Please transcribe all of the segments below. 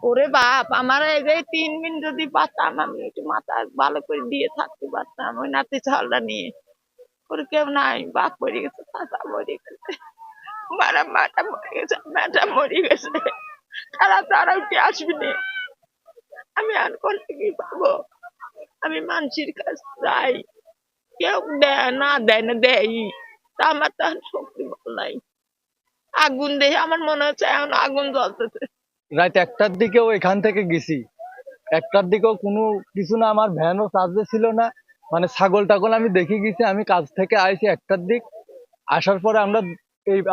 ওরে বাপ, আমার এই যে 3 মিনিট যদি পারতাম, আমি একটু মাথা ভালো করে দিয়ে থাকতে পারতাম ওই নাতি ছালটা নিয়ে। ওর কেউ নাই, বাপ মরে গেছে, চাচা মরে গেছে, মাটা মরে গেছে, মেয়েটা মরে গেছে, তারা উঠে আসবি না। আমি আর করতে কি পাবো? আমি মানুষের কাছে যাই, কেউ দেয় না, দেয় না, দেয়। তা আমার তো আর শক্তি বল নাই। আগুন দেখে আমার মনে হচ্ছে এখন আগুন জ্বলতেছে। রাত 1টার দিকেও এখান থেকে গেছি, 1টার দিকেও কোনো কিছু না, আমার ভ্যানও চার্জে ছিল না, মানে ছাগল টাগল আমি দেখে গেছি। আমি কাজ থেকে আইছি 1টার দিক, আসার পরে আমরা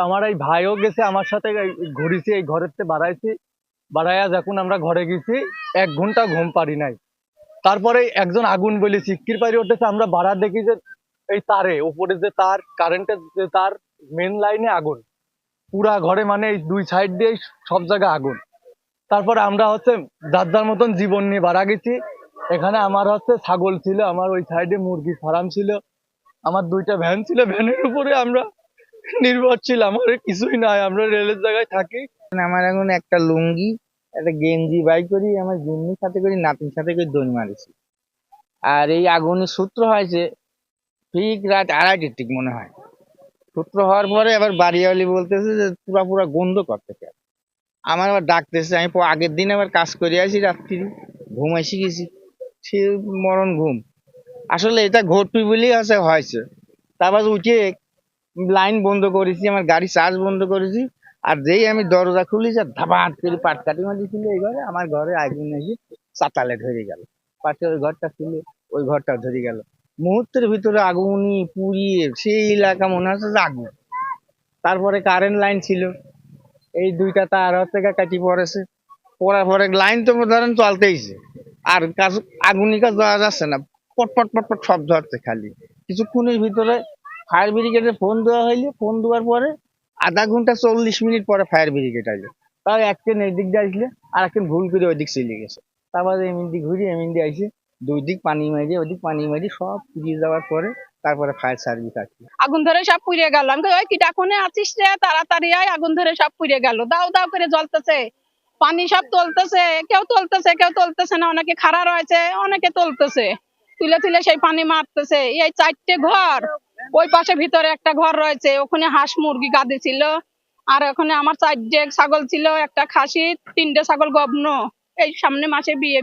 আমার এই ভাইও গেছে আমার সাথে, ঘুরেছি, এই ঘরের থেকে বাড়াইছি, বাড়াইয়া যখন আমরা ঘরে গেছি 1 ঘন্টা ঘুম পারি নাই। তারপরে একজন আগুন বলে চিৎকির পারি উঠেছে, আমরা বাড়া দেখি যে এই তারে উপরে যে তার কারেন্টের যে তার মেন লাইনে আগুন, পুরা ঘরে, মানে এই 2 সাইড দিয়ে সব জায়গায় আগুন। তারপরে আমরা যার যার মতন জীবন নিয়ে বাড়া গেছি। এখানে আমার ছাগল ছিল, আমার ওই সাইডে মুরগি ফার্ম ছিল, আমার 2টা ভ্যান ছিল, ভ্যানের উপরে আমরা নির্ভর ছিলাম, আমার কিছুই নাই, আমরা রেলের জায়গায় থাকি। আমার এখন একটা লুঙ্গি, একটা গেঞ্জি বাই করি, আমার জিম্মির সাথে করি, নাতির সাথে করে দড়ি মারিছি। আর এই আগুনের সূত্র হয়েছে ঠিক রাত 2:30 ঠিক মনে হয়। সূত্র হওয়ার পরে আবার বাড়িওয়ালি বলতেছে যে পুরা গন্ধ করতেছে। আমার আবার ডাকতেছে, আমি আগের দিন আবার কাজ করে আসি, রাত্রি ঘুম এসে গেছি, সে মরণ ঘুম। আসলে এটা ঘটবি বলেই হয়েছে। তারপর উঠে লাইন বন্ধ করেছি, আমার গাড়ি চার্জ বন্ধ করেছি, আর যেই আমি দরজা খুলি, ধাপাত করে পাটকাঠি মারিছিল এই ঘরে, আমার ঘরে আগুন এসে চাতালে ধরে গেল। পাশে ওই ঘরটা ছিল, ওই ঘরটা ধরে গেল। মুহূর্তের ভিতরে আগুনি পুড়িয়ে সেই এলাকা মনে হচ্ছে যে আগুন। তারপরে কারেন্ট লাইন ছিল, এই 2টা তার কাটি পড়েছে, পড়ার পরে লাইন তো ধরেন চলতেইছে, আর কাজ আগুনই কাজ দেওয়া যাচ্ছে না, পটপট পটপট শব্দ হচ্ছে খালি। কিছুক্ষণের ভিতরে ফায়ার ব্রিগেডে ফোন দেওয়া হইলে, ফোন দেওয়ার পরে আধা ঘন্টা 40 মিনিট পরে ফায়ার ব্রিগেড আইলো। তাও একদিন এই দিক দিয়ে আসলে, আর একদিন ভুল করে ওই দিক চলে গেছে। তারপরে এমনি ঘুরি এমনি আইসে, 2 দিক পানি মারি, ওদিক পানি মারি, সব পুড়িয়ে যাওয়ার পরে তারপরে ফায়ার সার্ভিস আসছে। আগুন ধরে সব পুড়ে গেল। আমি ওই কি ডাকনে আছিস রে, তাড়াতাড়ি আয়, আগুন ধরে সব পুড়ে গেল, দাও দাও করে জ্বলতেছে, পানি সব তুলতেছে, কেউ তুলতেছে না, অনেকে খাড়া রয়েছে, অনেকে তুলতেছে, তুলে তুলে সেই পানি মারতেছে। এই 4টে ঘর, ওই পাশে ভিতরে একটা ঘর রয়েছে, ওখানে হাঁস মুরগি গাদি ছিল, আর ওখানে আমার 4টে ছাগল ছিল, একটা খাসি, 3টে ছাগল গবন। এই সামনে মাসে বিয়ে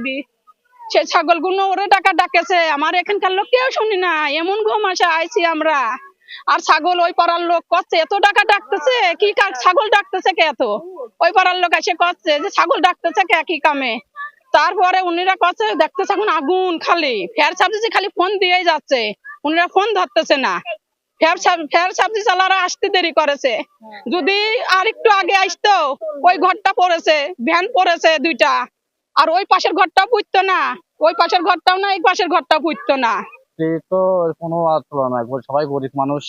সেই ছাগলগুলো ওরে ডাকেছে, আমার এখানকার লোক কেউ শুনি না, এমন ঘুম আসে আইছি আমরা। আর ছাগল ওই পাড়ার লোক করছে, এত ডাকতেছে কি ছাগল ডাকতেছে কে এত, ওই পাড়ার লোক এসে করছে যে ছাগল ডাকতেছে কে, কি কামে। তারপরে উনিরা করছে, দেখতেছে এখন আগুন, খালি ফেয়ার সার্ভিসে খালি ফোন দিয়েই যাচ্ছে, উনিরা ফোন ধরতেছে না। ফেয়ার সার্ভিস চালারা আসতে দেরি করেছে, যদি আর একটু আগে আসতো, ওই ঘরটা পড়েছে, ভ্যান পড়েছে 2টা, আর ওই পাশের ঘরটাও পুঁততো না, ওই পাশের ঘরটাও না, এই পাশের ঘরটাও পুঁততো না। তো কোনো তুলনা নাই, সবাই গরিব মানুষ,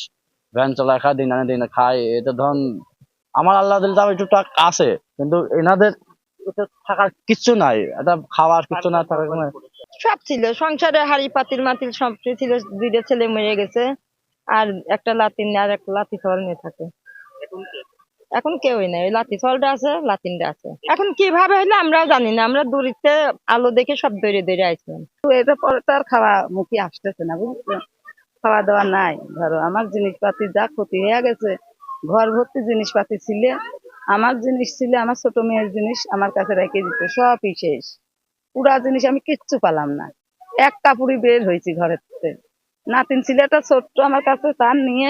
ভ্যান চালায়, খায়, দিন আনে দিন খায়। এটা ধরুন আমার আল্লাহ দিল তাও একটু টাকা আছে, কিন্তু এনাদের থাকার কিচ্ছু নাই, এটা খাওয়ার কিচ্ছু না, থাকার কোনো। সব ছিল সংসারে, হাড়ি পাতিল মাতিল সব ছিল। 2টা ছেলে মরে গেছে, আর একটা লাতিন, আর একটা লাতি ছল নিয়ে থাকে। এখন কেউই নাই, ওই লাতি ছলটা আছে, লাতিনটা আছে। এখন কিভাবে হইলো আমরাও জানি না, আমরা দূরিতে আলো দেখে সব দৌড়ে আসলাম। তো এটার পরে তো আর খাওয়া মুখে আসতেছে না, বুঝছো, খাওয়া দাওয়া নাই। ধরো আমার জিনিসপাতি যা ক্ষতি হয়ে গেছে, ঘর ভর্তি জিনিসপাতি ছিল, আমার জিনিস ছিল, আমার ছোট মেয়ের জিনিস আমার কাছে রেখে দিতে, সবই শেষ। পুরা জিনিস আমি কিচ্ছু পালাম না, এক কাপড়ই বের হয়েছি ঘরের থেকে। নাতিন ছেলেটা ছোট্ট আমার কাছে, তার নিয়ে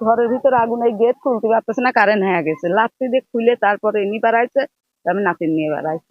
ঘরের ভিতরে আগুন, এই গেট খুলতে পারতেছে না, কারেন্ট হয়ে গেছে, লাত্তি দিয়ে খুলে তারপরে এমনি বাড়াইছে, আমি নাতিন নিয়ে বাড়াইছি।